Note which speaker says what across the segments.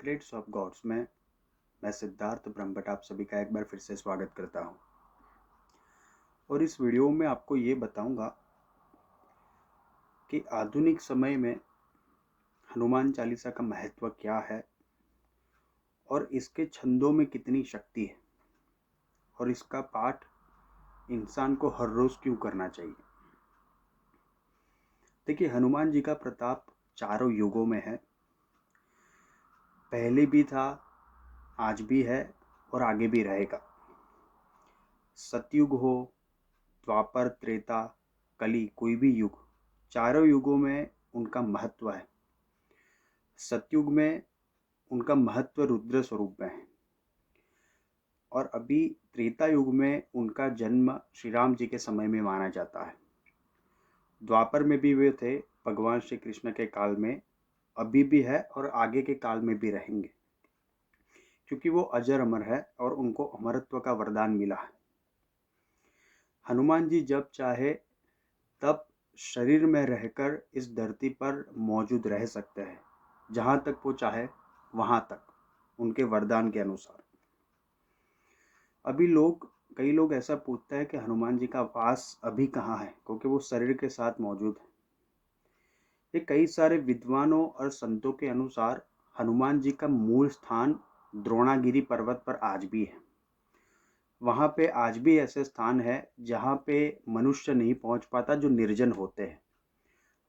Speaker 1: Secrets of God's में मैं सिद्धार्थ ब्रह्मभट्ट आप सभी का एक बार फिर से स्वागत करता हूं। और इस वीडियो में आपको ये बताऊंगा कि आधुनिक समय में हनुमान चालीसा का महत्व क्या है और इसके छंदों में कितनी शक्ति है और इसका पाठ इंसान को हर रोज क्यों करना चाहिए। देखिए, हनुमान जी का प्रताप चारों युगों में है। पहले भी था, आज भी है और आगे भी रहेगा। सतयुग हो, द्वापर, त्रेता, कली, कोई भी युग, चारों युगों में उनका महत्व है। सतयुग में उनका महत्व रुद्र स्वरूप में है और अभी त्रेता युग में उनका जन्म श्री राम जी के समय में माना जाता है। द्वापर में भी वे थे, भगवान श्री कृष्ण के काल में, अभी भी है और आगे के काल में भी रहेंगे, क्योंकि वो अजर अमर है और उनको अमरत्व का वरदान मिला है। हनुमान जी जब चाहे तब शरीर में रहकर इस धरती पर मौजूद रह सकते हैं, जहाँ तक वो चाहे वहाँ तक, उनके वरदान के अनुसार। अभी कई लोग ऐसा पूछते हैं कि हनुमान जी का वास अभी कहाँ है, क्योंकि वो शरीर के साथ मौजूद है। ये कई सारे विद्वानों और संतों के अनुसार हनुमान जी का मूल स्थान द्रोणागिरी पर्वत पर आज भी है। वहाँ पे आज भी ऐसे स्थान है जहाँ पे मनुष्य नहीं पहुँच पाता, जो निर्जन होते हैं।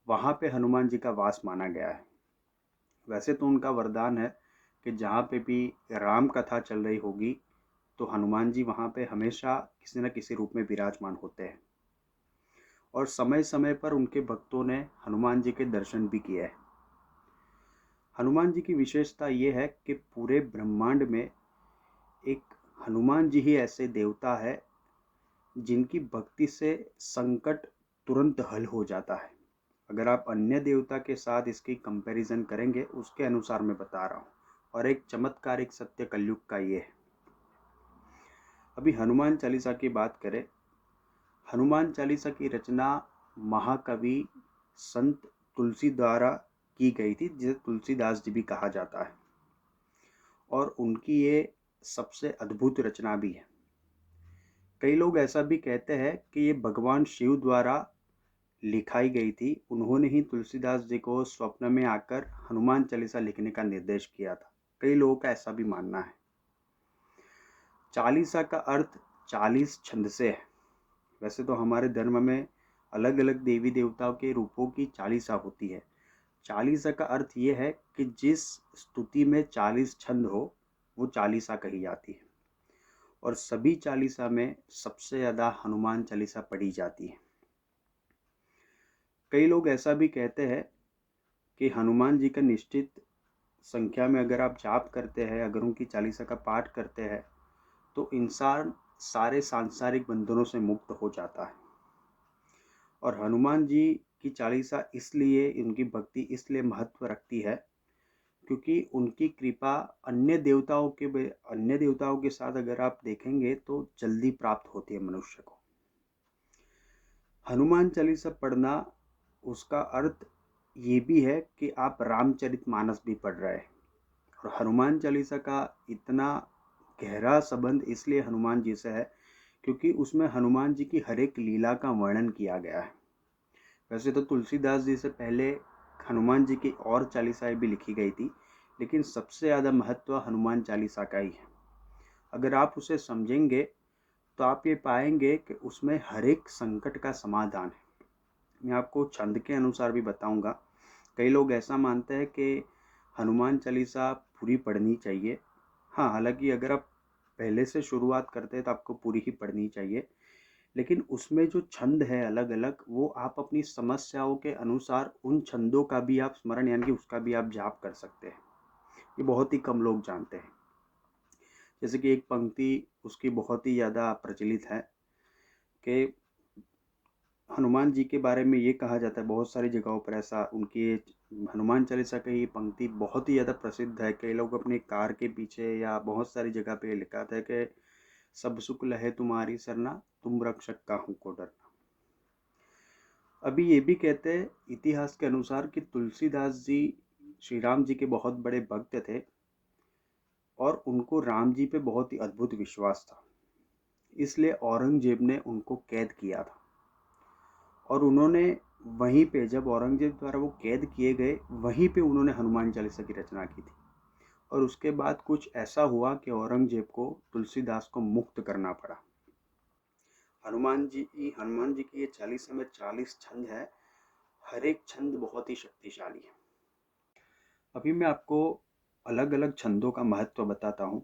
Speaker 1: वहाँ पे हनुमान जी का वास माना गया है। वैसे तो उनका वरदान है कि जहाँ पे भी राम कथा चल रही होगी तो हनुमान जी वहाँ पे हमेशा किसी न किसी रूप में विराजमान होते हैं और समय समय पर उनके भक्तों ने हनुमान जी के दर्शन भी किए हैं। हनुमान जी की विशेषता ये है कि पूरे ब्रह्मांड में एक हनुमान जी ही ऐसे देवता है जिनकी भक्ति से संकट तुरंत हल हो जाता है। अगर आप अन्य देवता के साथ इसकी कंपैरिजन करेंगे, उसके अनुसार मैं बता रहा हूँ, और एक चमत्कारिक सत्य कलयुग का ये है। अभी हनुमान चालीसा की बात करें, हनुमान चालीसा की रचना महाकवि संत तुलसी द्वारा की गई थी, जिसे तुलसीदास जी भी कहा जाता है, और उनकी ये सबसे अद्भुत रचना भी है। कई लोग ऐसा भी कहते हैं कि ये भगवान शिव द्वारा लिखाई गई थी। उन्होंने ही तुलसीदास जी को स्वप्न में आकर हनुमान चालीसा लिखने का निर्देश किया था। कई लोगों का ऐसा भी मानना है। चालीसा का अर्थ 40 छंद से है। वैसे तो हमारे धर्म में अलग अलग देवी देवताओं के रूपों की चालीसा होती है। चालीसा का अर्थ ये है कि जिस स्तुति में 40 छंद हो वो चालीसा कही जाती है, और सभी चालीसा में सबसे ज़्यादा हनुमान चालीसा पढ़ी जाती है। कई लोग ऐसा भी कहते हैं कि हनुमान जी का निश्चित संख्या में अगर आप जाप करते हैं, अगर उनकी चालीसा का पाठ करते हैं, तो इंसान सारे सांसारिक बंधनों से मुक्त हो जाता है। और हनुमान जी की चालीसा इसलिए, उनकी भक्ति इसलिए महत्व रखती है क्योंकि उनकी कृपा अन्य देवताओं के साथ अगर आप देखेंगे तो जल्दी प्राप्त होती है मनुष्य को। हनुमान चालीसा पढ़ना, उसका अर्थ ये भी है कि आप रामचरितमानस भी पढ़ रहे हैं। और हनुमान चालीसा का इतना गहरा संबंध इसलिए हनुमान जी से है क्योंकि उसमें हनुमान जी की हर एक लीला का वर्णन किया गया है। वैसे तो तुलसीदास जी से पहले हनुमान जी की और चालीसाएँ भी लिखी गई थी, लेकिन सबसे ज़्यादा महत्व हनुमान चालीसा का ही है। अगर आप उसे समझेंगे तो आप ये पाएंगे कि उसमें हर एक संकट का समाधान है। मैं आपको छंद के अनुसार भी बताऊंगा। कई लोग ऐसा मानते हैं कि हनुमान चालीसा पूरी पढ़नी चाहिए। हाँ, हालांकि अगर आप पहले से शुरुआत करते हैं तो आपको पूरी ही पढ़नी चाहिए, लेकिन उसमें जो छंद है अलग अलग, वो आप अपनी समस्याओं के अनुसार उन छंदों का भी आप स्मरण, यानी कि उसका भी आप जाप कर सकते हैं। ये बहुत ही कम लोग जानते हैं। जैसे कि एक पंक्ति उसकी बहुत ही ज़्यादा प्रचलित है कि हनुमान जी के बारे में ये कहा जाता है, बहुत सारी जगहों पर ऐसा, उनकी हनुमान चालीसा की पंक्ति बहुत ही ज़्यादा प्रसिद्ध है। कई लोग अपनी कार के पीछे या बहुत सारी जगह पे लिखा था कि सब सुख लहे तुम्हारी सरना, तुम रक्षक काहू को डरना। अभी ये भी कहते हैं इतिहास के अनुसार कि तुलसीदास जी श्री राम जी के बहुत बड़े भक्त थे, और उनको राम जी पे बहुत ही अद्भुत विश्वास था, इसलिए औरंगजेब ने उनको कैद किया था। और उन्होंने वहीं पे, जब औरंगजेब द्वारा वो कैद किए गए, वहीं पे उन्होंने हनुमान चालीसा की रचना की थी। और उसके बाद कुछ ऐसा हुआ कि औरंगजेब को तुलसीदास को मुक्त करना पड़ा। हनुमान जी की ये चालीसा में 40 छंद है। हर एक छंद बहुत ही शक्तिशाली है। अभी मैं आपको अलग अलग छंदों का महत्व बताता हूँ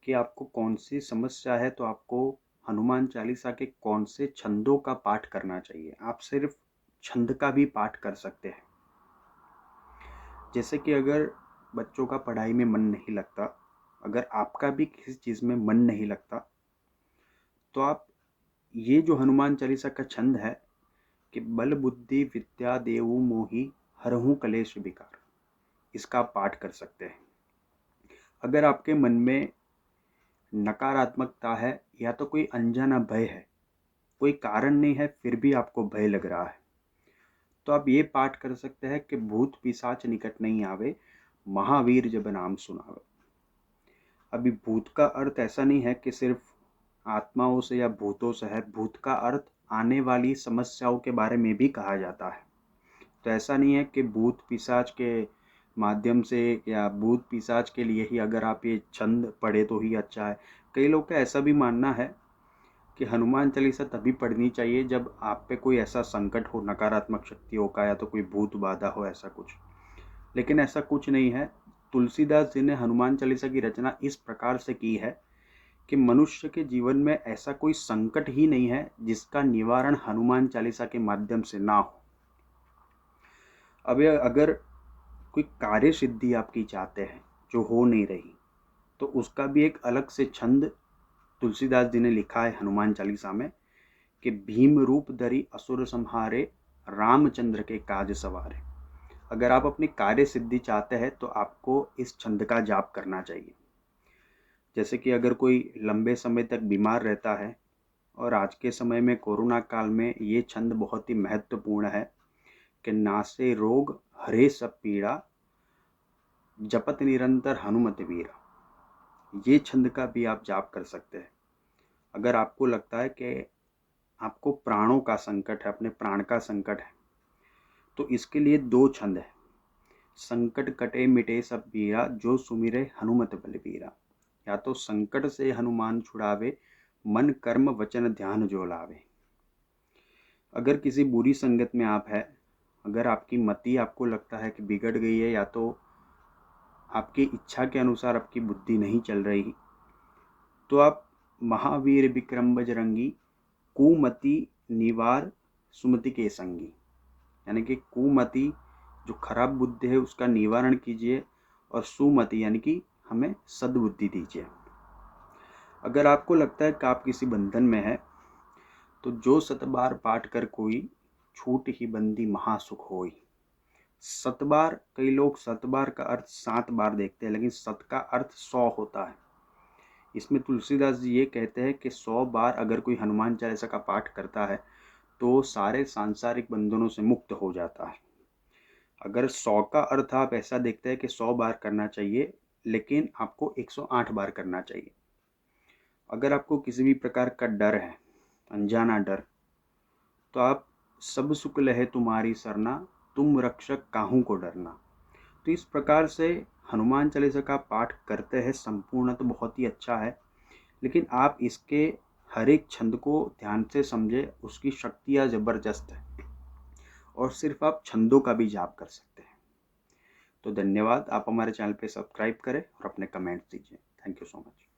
Speaker 1: कि आपको कौन सी समस्या है, तो आपको हनुमान चालीसा के कौन से छंदों का पाठ करना चाहिए। आप सिर्फ छंद का भी पाठ कर सकते हैं। जैसे कि अगर बच्चों का पढ़ाई में मन नहीं लगता, अगर आपका भी किसी चीज़ में मन नहीं लगता, तो आप ये जो हनुमान चालीसा का छंद है कि बल बुद्धि विद्या देवु मोहि हरहु कलेश विकार, इसका आप पाठ कर सकते हैं। अगर आपके मन में नकारात्मकता है या तो कोई अनजाना भय है, कोई कारण नहीं है फिर भी आपको भय लग रहा है, तो आप ये पाठ कर सकते हैं कि भूत पिशाच निकट नहीं आवे, महावीर जब नाम सुनावे। अभी भूत का अर्थ ऐसा नहीं है कि सिर्फ आत्माओं से या भूतों से है। भूत का अर्थ आने वाली समस्याओं के बारे में भी कहा जाता है। तो ऐसा नहीं है कि भूत पिशाच के माध्यम से या भूत पिशाच के लिए ही अगर आप ये छंद पढ़े तो ही अच्छा है। कई लोग का ऐसा भी मानना है कि हनुमान चालीसा तभी पढ़नी चाहिए जब आप पे कोई ऐसा संकट हो, नकारात्मक शक्तियों का, या तो कोई भूत बाधा हो, ऐसा कुछ। लेकिन ऐसा कुछ नहीं है। तुलसीदास जी ने हनुमान चालीसा की रचना इस प्रकार से की है कि मनुष्य के जीवन में ऐसा कोई संकट ही नहीं है जिसका निवारण हनुमान चालीसा के माध्यम से ना हो। अब अगर कोई कार्य सिद्धि आपकी चाहते हैं जो हो नहीं रही, तो उसका भी एक अलग से छंद तुलसीदास जी ने लिखा है हनुमान चालीसा में कि भीम रूप धरि असुर संहारे, रामचंद्र के काज सवारे। अगर आप अपनी कार्य सिद्धि चाहते हैं तो आपको इस छंद का जाप करना चाहिए। जैसे कि अगर कोई लंबे समय तक बीमार रहता है, और आज के समय में कोरोना काल में ये छंद बहुत ही महत्वपूर्ण है कि नासे रोग हरे सब पीड़ा, जपत निरंतर हनुमत वीरा। ये छंद का भी आप जाप कर सकते हैं। अगर आपको लगता है कि आपको प्राणों का संकट है, अपने प्राण का संकट है, तो इसके लिए 2 छंद है। संकट कटे मिटे सब पीरा, जो सुमिरे हनुमत बलबीरा। या तो संकट से हनुमान छुड़ावे, मन कर्म वचन ध्यान जो लावे। अगर किसी बुरी संगत में आप है, अगर आपकी मति आपको लगता है कि बिगड़ गई है, या तो आपकी इच्छा के अनुसार आपकी बुद्धि नहीं चल रही, तो आप महावीर विक्रम बजरंगी, कुमति निवार सुमति के संगी, यानी कि कुमति जो खराब बुद्धि है उसका निवारण कीजिए, और सुमति यानी कि हमें सद्बुद्धि दीजिए। अगर आपको लगता है कि आप किसी बंधन में है, तो जो 7 बार पाठ कर कोई, छूट ही बंदी महासुख होई। 7 बार, कई लोग 7 बार का अर्थ 7 बार देखते हैं, लेकिन 7 का अर्थ 100 होता है। इसमें तुलसीदास जी ये कहते हैं कि 100 बार अगर कोई हनुमान चालीसा का पाठ करता है तो सारे सांसारिक बंधनों से मुक्त हो जाता है। अगर 100 का अर्थ आप ऐसा देखते हैं कि 100 बार करना चाहिए, लेकिन आपको 108 बार करना चाहिए। अगर आपको किसी भी प्रकार का डर है, अनजाना डर, तो आप सब सुख लहे तुम्हारी सरना, तुम रक्षक काहू को डरना। तो इस प्रकार से हनुमान चालीसा का पाठ करते हैं संपूर्ण, तो बहुत ही अच्छा है। लेकिन आप इसके हर एक छंद को ध्यान से समझे, उसकी शक्तियाँ ज़बरदस्त है, और सिर्फ आप छंदों का भी जाप कर सकते हैं। तो धन्यवाद। आप हमारे चैनल पे सब्सक्राइब करें और अपने कमेंट्स दीजिए। Thank you so much.